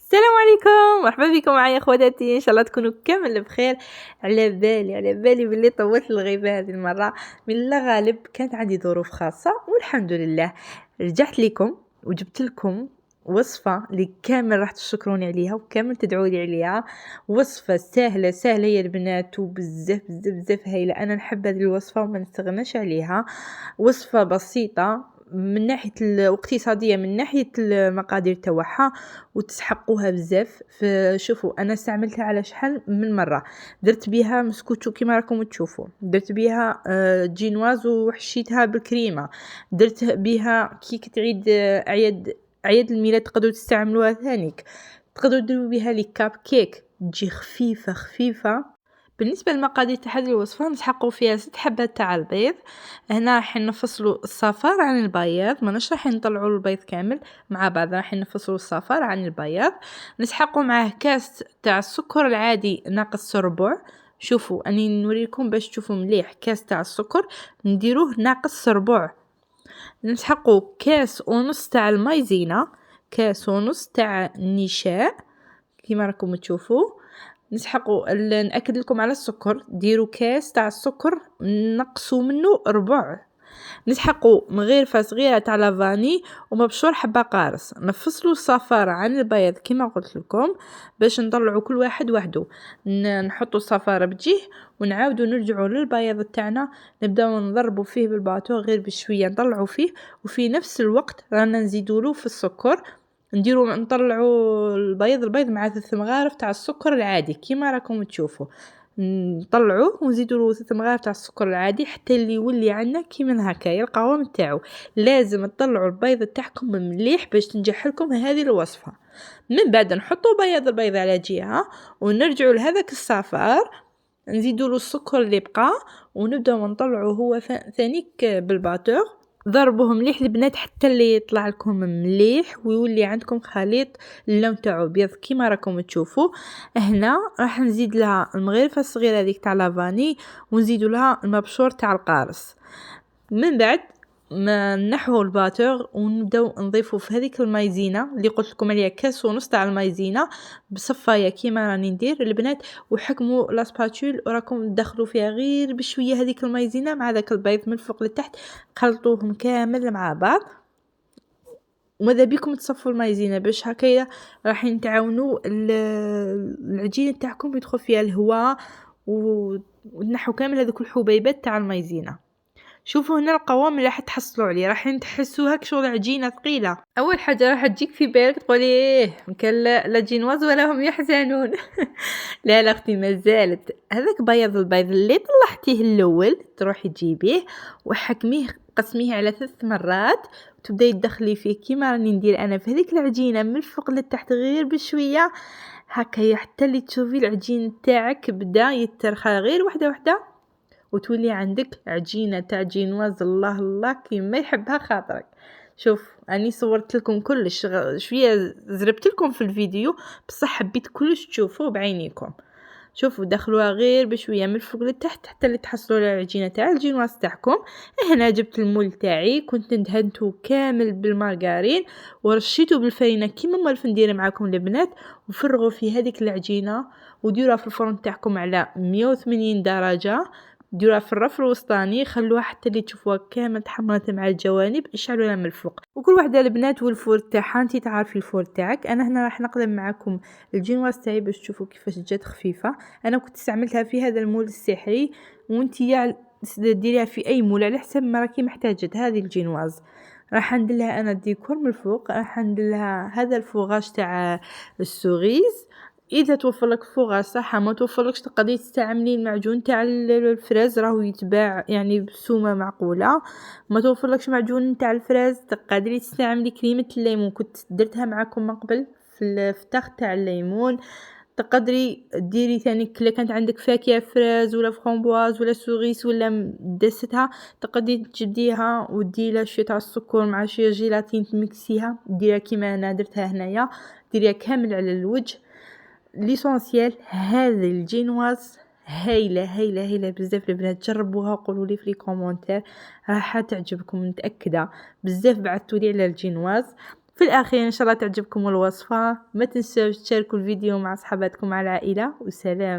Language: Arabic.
السلام عليكم، مرحبا بكم معايا اخواتاتي. ان شاء الله تكونوا كامل بخير. على بالي باللي طولت الغيبه هذه المره، من لا غالب كانت عندي ظروف خاصه والحمد لله رجعت لكم وجبت لكم وصفه اللي كامل راح تشكروني عليها وكامل تدعوا لي عليها. وصفه سهله يا البنات، وبزاف بزاف بزاف هايله. انا نحب هذه الوصفه وما نستغناش عليها. وصفه بسيطه من ناحيه الاقتصاديه، من ناحيه المقادير تاعها، وتسحقوها بزاف. فشوفوا انا استعملتها على شحال من مره. درت بها مسكوتشو كيما راكم تشوفوا، درت بها جينواز وحشيتها بالكريمه، درت بها كي كتعيد اعياد الميلاد تقدروا تستعملوها ثانيك، تقدروا ديروا بها لي كاب كيك، تجي خفيفه. بالنسبه للمقادير تاع هذه الوصفه نسحقوا فيها 6 حبات تاع البيض. هنا راح نفصلوا الصفار عن البياض، ماناش راح نطلعوا البيض كامل مع بعض، راح نفصلوا الصفار عن البياض. نسحقوا معاه كاس تاع السكر العادي ناقص ربع. شوفوا اني نوريكم باش تشوفوا مليح، كاس تاع السكر نديروه ناقص ربع. نسحقوا كاس ونص تاع المايزينا، كاس ونص تاع النشاء كيما راكم تشوفوا. نسحقوا ناكد لكم على السكر، ديروا كاس تاع السكر نقصوا منه ربع. نسحقوا مغرفه صغيره تاع لافاني ومبشور حبه قارص. نفصلوا الصفار عن البياض كما قلت لكم باش نطلعوا كل واحد وحده. نحطوا الصفار بجيه ونعاودوا نرجعوا للبياض تاعنا، نبداو نضربوا فيه بالباطو غير بشويه، نطلعوا فيه وفي نفس الوقت رانا نزيدوا له في السكر. نطلعوا البيض مع 3 مغارف تاع السكر العادي كيما راكم تشوفوا. نطلعوه ونزيدوا له 3 مغارف تاع السكر العادي حتى اللي يولي عندنا كيما هكايا القوام تاعو. لازم تطلعوا البيض تاعكم مليح باش تنجح لكم هذه الوصفه. من بعد نحطوا البيض على جهه ونرجعوا لهذاك الصفار، نزيدوا له السكر اللي بقى ونبداو نطلعوه هو ثانيك بالباتور. ضربوه مليح البنات حتى اللي يطلع لكم مليح ويولي عندكم خليط اللون تاعو ابيض كيما راكم تشوفوا. هنا راح نزيد لها المغرفه الصغيره هذيك تاع لافاني ونزيدوا لها المبشور تاع القارص. من بعد ما نحو الباتور ونبداو نضيفوا في هذيك المايزينا اللي قلت لكم عليها كاس ونص تاع المايزينا بصفايه كيما راني ندير البنات. وحكموا لاسباتول وراكم تدخلوا فيها غير بشويه هذيك المايزينا مع ذاك البيض من فوق لتحت، خلطوهم كامل مع بعض. وماذا بكم تصفوا المايزينا باش هكايا راح نتعاونوا العجينه تاعكم يدخل فيها الهواء ونحو كامل هذوك الحبيبات تاع المايزينا. شوفوا هنا القوام اللي راح تحصلوا عليه، راح تحسوها كشغل عجينه ثقيله. اول حاجه راح تجيك في بالك تقولي كان لا جينواز ولا هم يحزنون. لا اختي مازالت. هذاك البيض اللي طلعتيه الاول تروحي تجيبيه وحكميه، قسميه على 3 مرات وتبداي تدخلي فيه كيما راني ندير انا في هذيك العجينه من الفوق لتحت غير بشويه هكايا حتى اللي تشوفي العجين تاعك بدا يترخى غير وحده وتولي عندك عجينه تاع جينواز الله الله كيما يحبها خاطرك. شوف اني صورت لكم كلش شويه زربت لكم في الفيديو بصح حبيت كلش تشوفوه بعينيكم. شوفوا دخلوها غير بشويه من الفوق لتحت حتى اللي تحصلوا على العجينه تاع الجينواز تاعكم. هنا جبت المول تاعي كنت دهنته كامل بالمارغرين ورشيته بالفرينه كيما ما ندير معاكم البنات، وفرغوا في هذيك العجينه وديروها في الفرن تاعكم على 180 درجه. ديروها في الرف الوسطاني، خلوها حتى اللي تشوفوها كامل تحمرت مع الجوانب، اشعلوها من الفوق. وكل وحده البنات والفور تاعها انتي تعرفي الفور تاعك. انا هنا راح نقدم معكم الجينواز تاعي باش تشوفوا كيفاش جات خفيفه. انا كنت استعملتها في هذا المول السحري وانتي ديريها في اي مول على حسب ما راكي محتاجه. هذه الجينواز راح ندير لها انا الديكور من الفوق، راح ندير لها هذا الفوغاج تاع السوريز. اذا توفر لك فوغاج صحه، ما توفرلكش تقدري تستعملي المعجون تاع الفراز راهو يتباع يعني بسومه معقوله. ما توفرلكش معجون تاع الفراز تقدري تستعملي كريمه الليمون كنت درتها معكم من قبل في الفتخ تاع الليمون. تقدري ديري ثاني كلا كانت عندك فاكهه فراز ولا فramboise ولا سوريس ولا دستها تقدري تجديها وديري شويه تاع السكر مع شويه جيلاتين تمكسيها ديريها كيما انا درتها هنايا. ديريها كامل على الوجه. ليسونسيال هذه الجينواز هايله بزاف البنات، جربوها وقولوا لي في لي كومونتير راح تعجبكم متاكده. بزاف بعثتوا لي على الجينواز في الأخير إن شاء الله تعجبكم الوصفة، ما تنسوش تشاركوا الفيديو مع صحباتكم مع العائلة، وسلام.